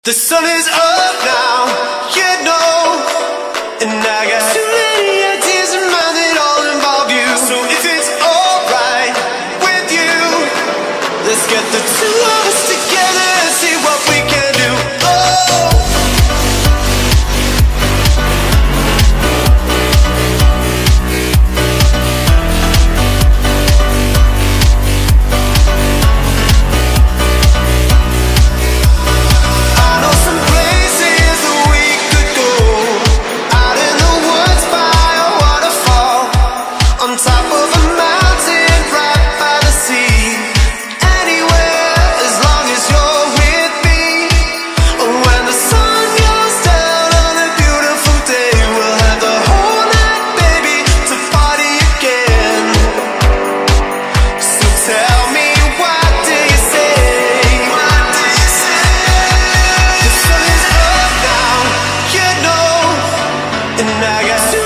The sun is up now, you know, and I got too many ideas in mind that all involve you. So if it's alright with you, let's get the two of us together and see what we can do. Oh, I got